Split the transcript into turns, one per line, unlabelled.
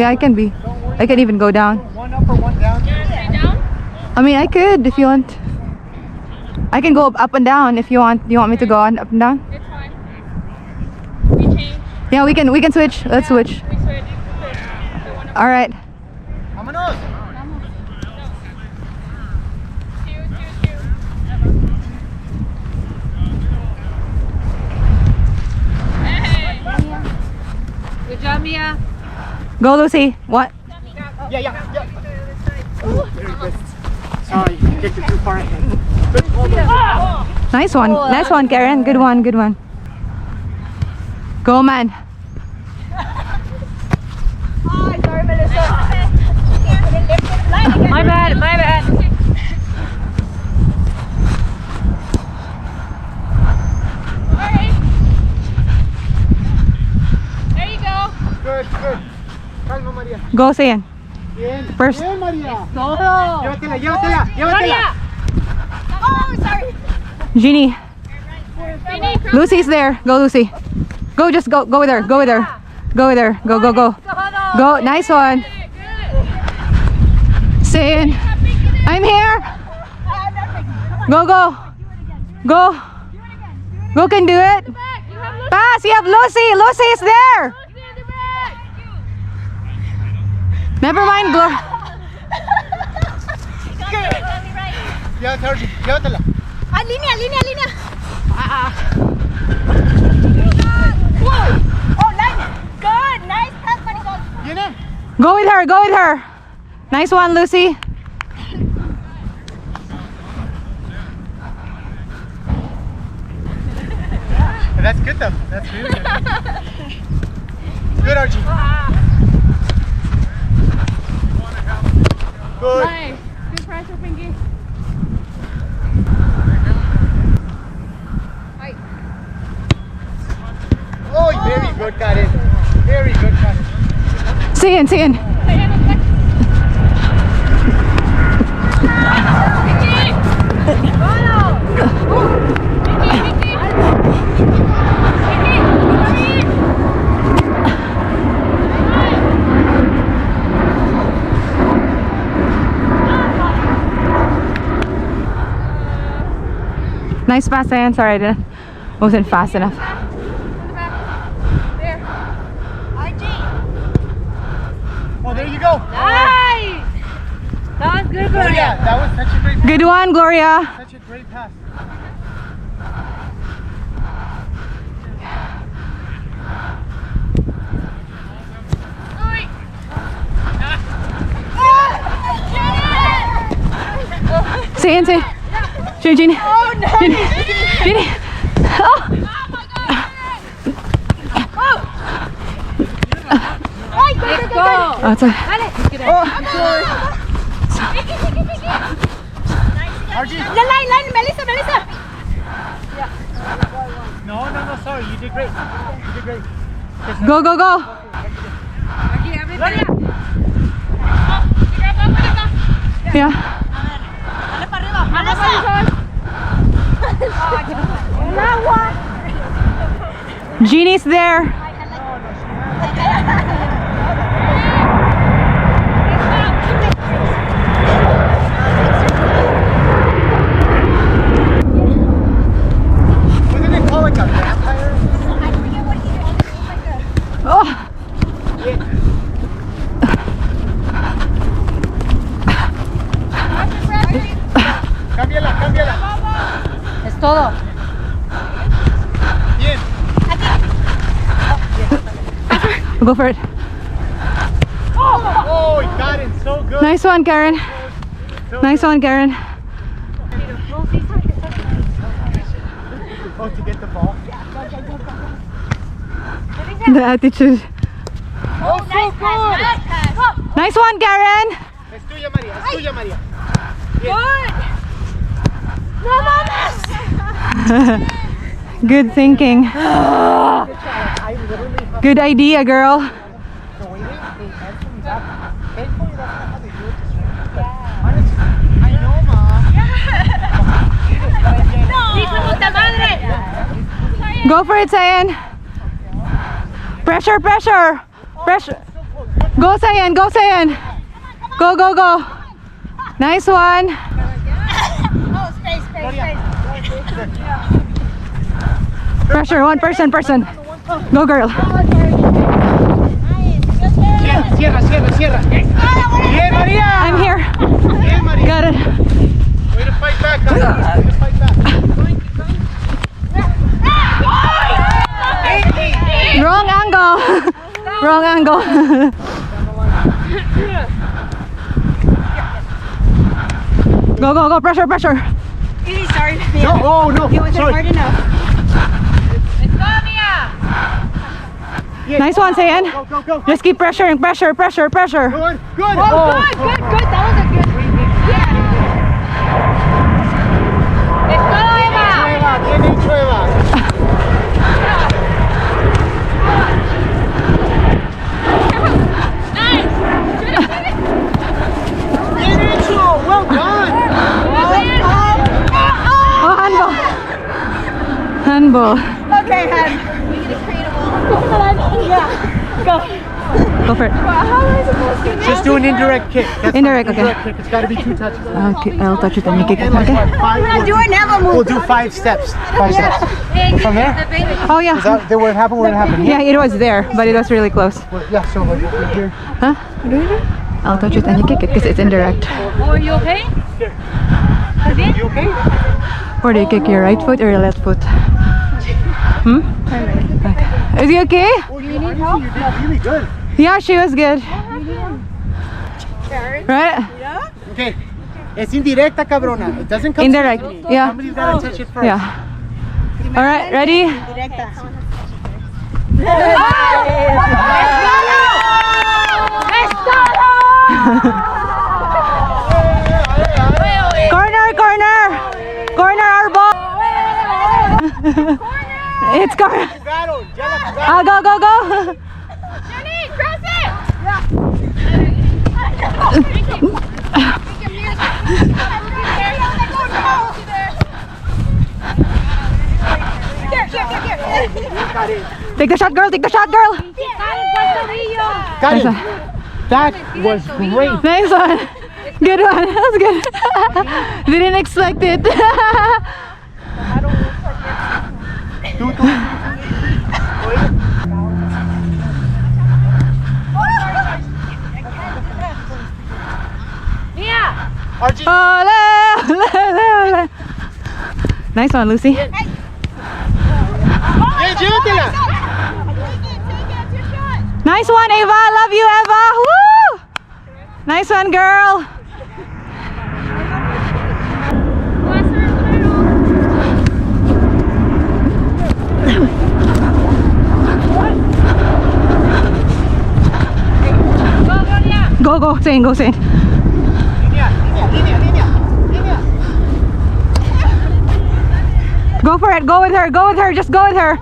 Yeah, I can be. I can even go down.
One up or one down?
I mean, I could if you want. I can go up and down if you want. You want me to go on up and down?
It's fine. We change.
Yeah, we can switch. Let's switch.
We switch.
All right.
Vámonos.
Good job, Mia.
Go, Lucy. What?
Yeah. Oh, very good. Sorry, kicked it too far ahead. Good hold on.
Nice one. Nice one, Karen. Good one. Good one. Go, man.
Oh, sorry, Melissa. My bad. Alright. There you go.
Good. Calma, María.
Go, Sayan.
Bien.
First.
Bien, María.
Todo.
Llévatela.
Oh, sorry.
Jeannie.
Jenny,
Lucy's there. Go, Lucy. Go, just go with her. Go with her. Go with her. Go. Go. Nice one. Sayan. I'm here. Go. Go, can do it. Pass. You have Lucy. Lucy is there. Never mind, Gloria.
Llévatela.
Línea. Whoa. Oh, nice. Good. Nice pass, Marisol.
Viene.
Go with her. Nice one, Lucy.
That's good though. That's really good. Good, Archie. Good.
Nice. Good pressure, Pinky.
Oh, very good, Karen. Very good, Karen.
Sayan. Nice pass, Sayan. Sorry, I wasn't fast enough.
Oh, there you go.
Nice. That was good,
Oh,
Gloria.
yeah, that was such a great pass.
Good one, Gloria.
Such a great pass.
Sayan. Jeannie.
Oh, nice.
Jeannie. Oh.
Oh my God. Let's go.
Oh, it's okay.
Archie.
Line, Melissa.
No, sorry. You did great.
Go. Yeah. Jeannie's there.
Wasn't it called like a vampire?
Oh.
Cámbiala.
Es todo.
Bien.
Go for it.
Oh, Karen, so good.
Nice one, Karen. Nice one, Karen.
Oh, to get the ball.
The attitude.
Oh, so good.
Nice one, Karen.
Es tuya, María.
Good. No mames.
Good thinking.
I literally have
Good idea, girl.
the way they answer me back. Thankfully, that's not how they do it to strangers. But honestly, I know, Ma.
Hijo de puta madre.
Go for it, Sayan. Pressure. Go, Sayan. Go, Sayan. Go, go, go. Nice one.
Oh, space.
Pressure. One person. Go, girl.
Cierra. Bien, Maria.
I'm here.
Bien, Maria.
Got it.
Way to fight back, guys. Way to fight back.
Wrong angle. Wrong angle. Go. Pressure.
Really sorry.
No, oh no.
It wasn't
Sorry.
hard enough. Let's go, Mia.
Nice one, Sayan.
Go.
Just keep pressuring. Pressure.
Good.
Oh, good. That was a good. Yeah. Let's go, Emma.
Tiene Chueva.
Nice.
Bien hecho. Well done.
Oh, handball.
Okay, Han. Yeah.
Go for it.
How am I supposed to?
Just do an indirect kick. That's
Indirect,
not
okay.
Indirect kick. It's got to be 2 touches.
Okay, I'll touch it and you kick it.
And like
Okay.
what, 5?
Do a never move.
We'll do 5 steps. 5 steps. From there?
Oh yeah.
Is that where it happened? Where it happened?
Yeah, it was there, but it was really close.
Yeah, so like right here.
Huh? I'll touch it and you kick it because it's indirect.
Oh, are you okay?
You okay?
Or do you kick your right foot or your left foot? Okay. Is he okay?
Oh, you need help? You did really good.
Yeah, she was good. Right?
Okay. Es indirecta, cabrona. It doesn't come
Indirect.
straight to me.
Yeah.
Somebody's got to touch it first.
Yeah. All right, ready? Corner our ball. It's corner.
Jugaron, ya la jugaron.
Go.
Jenny, cross it!
Take the shot, girl.
Got it. That was great.
Nice one. Good one. That was good. Didn't expect it.
Archie.
Ole. Nice one, Lucy.
Bien, llévatela.
Nice one, Eva. Love you, Eva. Woo! Nice one, girl. Go, Zane, go, Zane.
Línea.
Go for it, go with her, just go with her.